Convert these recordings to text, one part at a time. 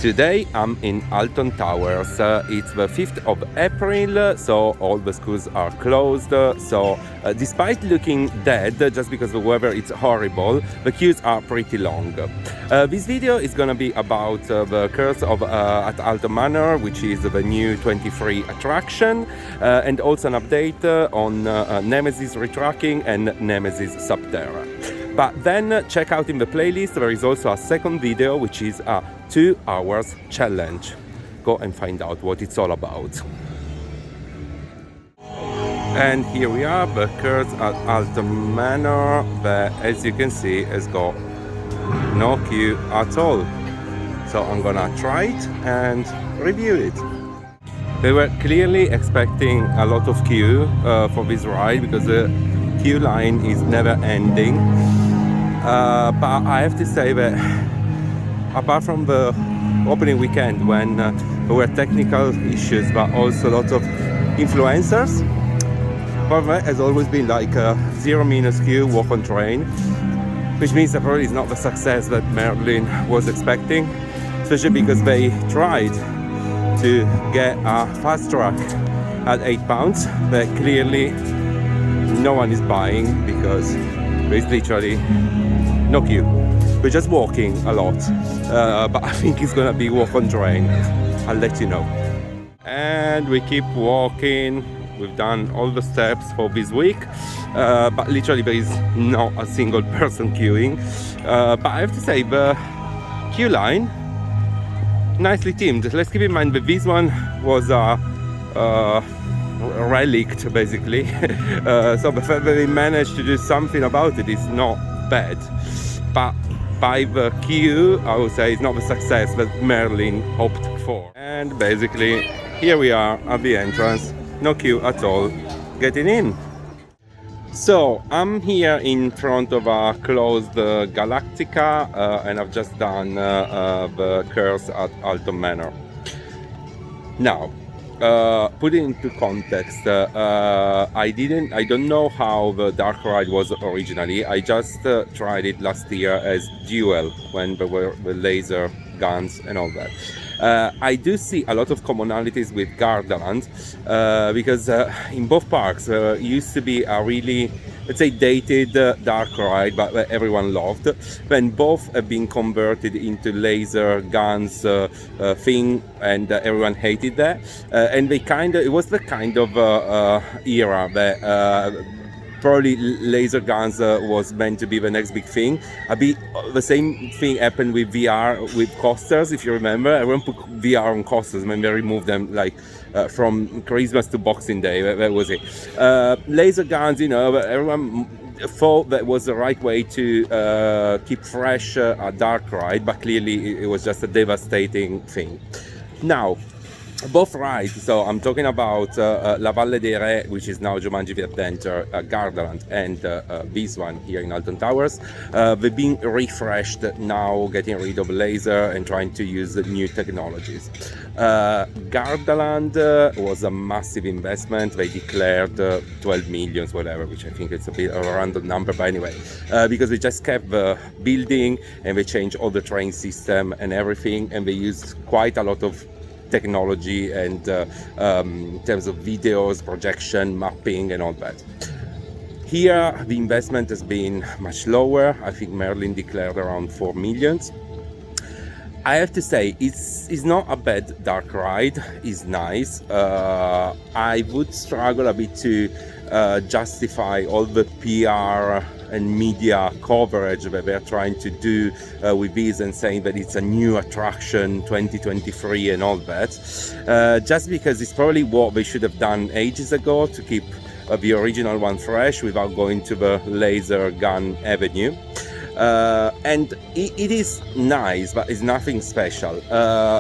Today I'm in Alton Towers. It's the 5th of April, so all the schools are closed. Despite looking dead, just because the weather is horrible, the queues are pretty long. This video is gonna be about the curse of at Alton Manor, which is the new 23 attraction, and also an update on Nemesis retraking and Nemesis Subterra. But then check out in the playlist, there is also a second video, which is a 2 hours challenge. Go and find out what it's all about. And here we are, the curse at Alton Manor, that, as you can see, has got no queue at all. So I'm gonna try it and review it. They were clearly expecting a lot of queue for this ride, because the queue line is never ending. But I have to say that apart from the opening weekend, when there were technical issues but also lots of influencers, Parma has always been like a 0- queue walk on train, which means that probably it's not the success that Merlin was expecting, especially because they tried to get a fast track at £8, but clearly no one is buying because there's literally no queue. We're just walking a lot, but I think it's gonna be walk on train. I'll let you know. And we keep walking. We've done all the steps for this week, but literally there is not a single person queuing. But I have to say, the queue line, nicely teamed. Let's keep in mind that this one was relict, basically. So the fact that they managed to do something about it is not bad. But by the queue, I would say it's not the success that Merlin hoped for. And basically, here we are at the entrance. No queue at all getting in. So I'm here in front of a closed Galactica, and I've just done the curse at Alton Manor. Now, put it into context, I don't know how the dark ride was originally. I just tried it last year as dual, when there were the laser guns and all that. I do see a lot of commonalities with Gardaland, because in both parks used to be a really, let's say, dated dark ride, but everyone loved. Then both have been converted into laser guns thing, and everyone hated that. And they it was the kind of era that probably laser guns was meant to be the next big thing. A bit the same thing happened with VR, with coasters, if you remember. Everyone put VR on coasters when they removed them, like from Christmas to Boxing Day. That was it. Laser guns, you know, everyone thought that was the right way to keep fresh a dark ride, but clearly it was just a devastating thing. Now, both rides, so I'm talking about La Valle dei Re, which is now Jumanji The Adventure, Gardaland, and this one here in Alton Towers, they've been refreshed now, getting rid of laser and trying to use new technologies. Gardaland was a massive investment. They declared 12 million, whatever, which I think it's a bit of a random number, but anyway, because they just kept the building and they changed all the train system and everything, and they used quite a lot of technology and in terms of videos, projection, mapping and all that. Here the investment has been much lower. I think Merlin declared around 4 million. I have to say, it's not a bad dark ride. It's nice. I would struggle a bit to justify all the PR and media coverage that they're trying to do with this, and saying that it's a new attraction 2023 and all that, just because it's probably what they should have done ages ago to keep the original one fresh without going to the laser gun avenue. And it is nice, but it's nothing special.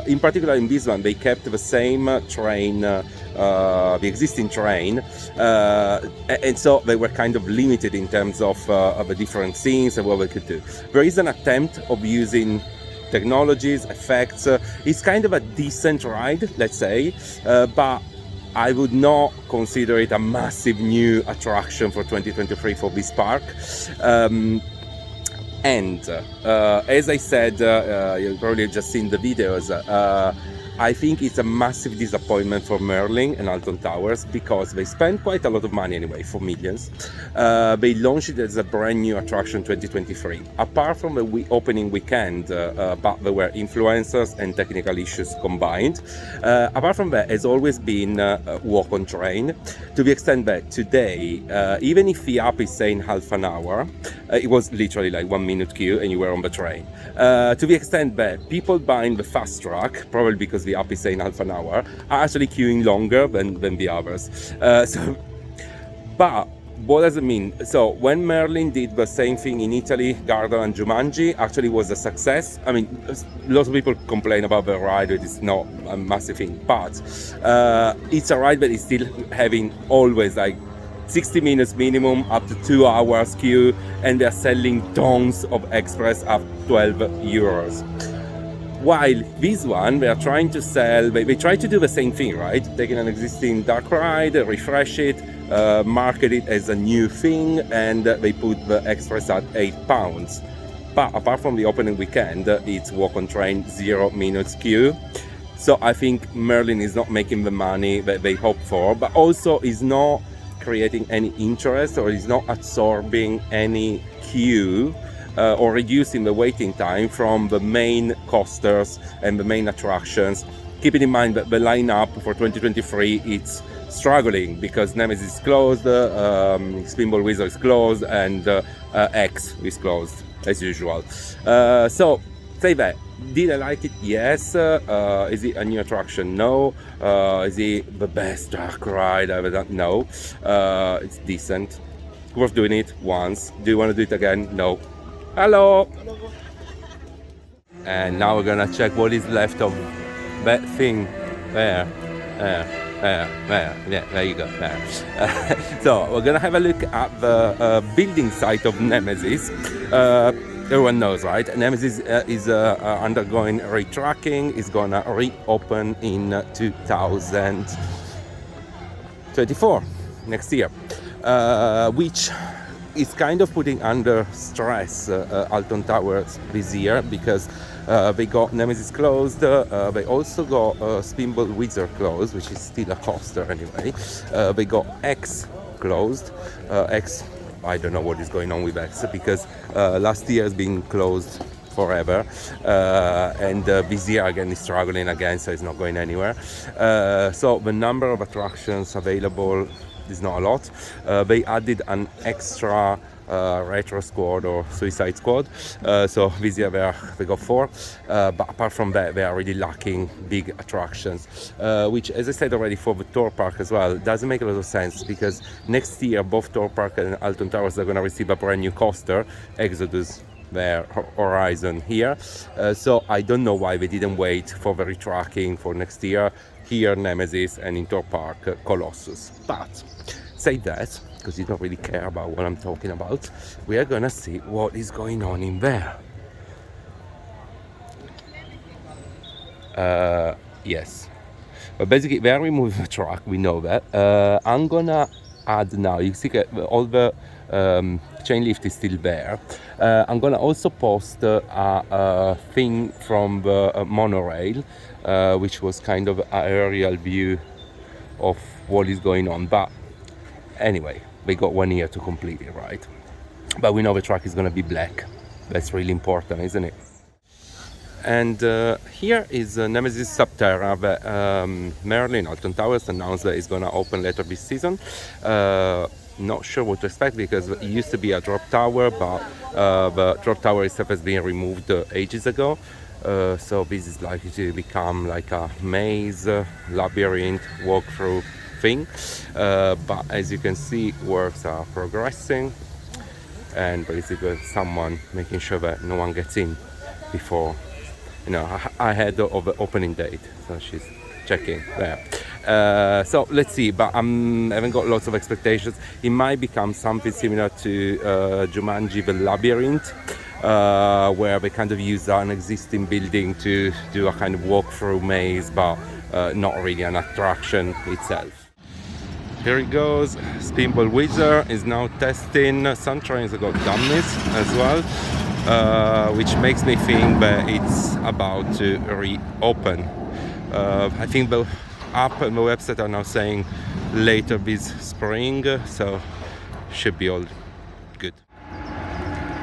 In particular, in this one, they kept the same train, the existing train, and so they were kind of limited in terms of the different scenes and what they could do. There is an attempt of using technologies, effects. It's kind of a decent ride, let's say, but I would not consider it a massive new attraction for 2023 for this park. And as I said, you've probably just seen the videos. I think it's a massive disappointment for Merlin and Alton Towers because they spent quite a lot of money anyway, for millions. They launched it as a brand new attraction 2023. Apart from the opening weekend, but there were influencers and technical issues combined. Apart from that, it's always been walk on train, to the extent that today, even if the app is saying half an hour, it was literally like 1 minute queue and you were on the train. To the extent that people buying the fast track, probably because the app is saying half an hour, are actually queuing longer than the others. But what does it mean? So when Merlin did the same thing in Italy, Garda and Jumanji actually was a success. I mean, lots of people complain about the ride, it is not a massive thing, but it's a ride that is still having always like 60 minutes minimum, up to 2 hours queue, and they're selling tons of express at 12 euros. While this one, they are trying to sell, they try to do the same thing, right? Taking an existing dark ride, refresh it, market it as a new thing, and they put the express at £8. But apart from the opening weekend, it's walk on train, 0 minutes queue. So I think Merlin is not making the money that they hope for, but also is not creating any interest, or is not absorbing any queue or reducing the waiting time from the main coasters and the main attractions. Keeping in mind that the lineup for 2023 it's struggling because Nemesis is closed, Spinball Wizard is closed, and X is closed as usual. So say that. Did I like it? Yes. Is it a new attraction? No. Is it the best dark ride I've ever done? No. It's decent. Worth doing it once. Do you want to do it again? No. Hello. And now we're gonna check what is left of that thing. There. Yeah, there you go. There. So we're gonna have a look at the building site of Nemesis. Everyone knows, right? Nemesis is undergoing retracking. It's gonna reopen in 2024, next year, which is kind of putting under stress Alton Towers this year because they got Nemesis closed. They also got Spinball Wizard closed, which is still a coaster anyway. They got X closed. X, I don't know what is going on with X because last year has been closed forever, and this year again is struggling again, so it's not going anywhere. So the number of attractions available is not a lot. They added an extra retro squad or suicide squad, so this year they got 4, but apart from that they are really lacking big attractions, which, as I said already, for the Tour Park as well doesn't make a lot of sense because next year both Tour Park and Alton Towers are going to receive a brand new coaster, Exodus, their Horizon here, so I don't know why they didn't wait for the retracking for next year. Here Nemesis, and in Tour Park Colossus. But say that because you don't really care about what I'm talking about, we are gonna see what is going on in there. Yes, but basically they are removing the track, we know that. I'm gonna add now, you see all the chain lift is still there. I'm gonna also post a thing from the monorail, which was kind of an aerial view of what is going on. But anyway, they got 1 year to complete it, right? But we know the track is gonna be black. That's really important, isn't it? And here is Nemesis Subterra that Merlin Alton Towers announced that it's gonna open later this season. Not sure what to expect because it used to be a drop tower, but the drop tower itself has been removed ages ago. So this is likely to become like a maze, labyrinth, walkthrough thing. But as you can see, works are progressing, and basically someone making sure that no one gets in before, ahead of the opening date. So she's checking there. So let's see, but I haven't got lots of expectations. It might become something similar to Jumanji the Labyrinth, where they kind of use an existing building to do a kind of walk-through maze, but not really an attraction itself. Here it goes. Spinball Wizard is now testing. Some trains have got dummies as well. which makes me think that it's about to reopen. I think the app and the website are now saying later this spring, so should be all good.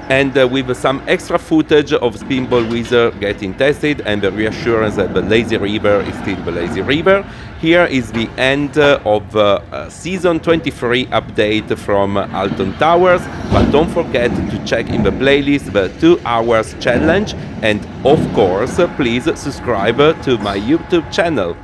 And with some extra footage of Spinball Wizard getting tested and the reassurance that the Lazy River is still the Lazy River, here is the end of Season 23 update from Alton Towers. But don't forget to check in the playlist the 2 hours challenge, and of course please subscribe to my YouTube channel.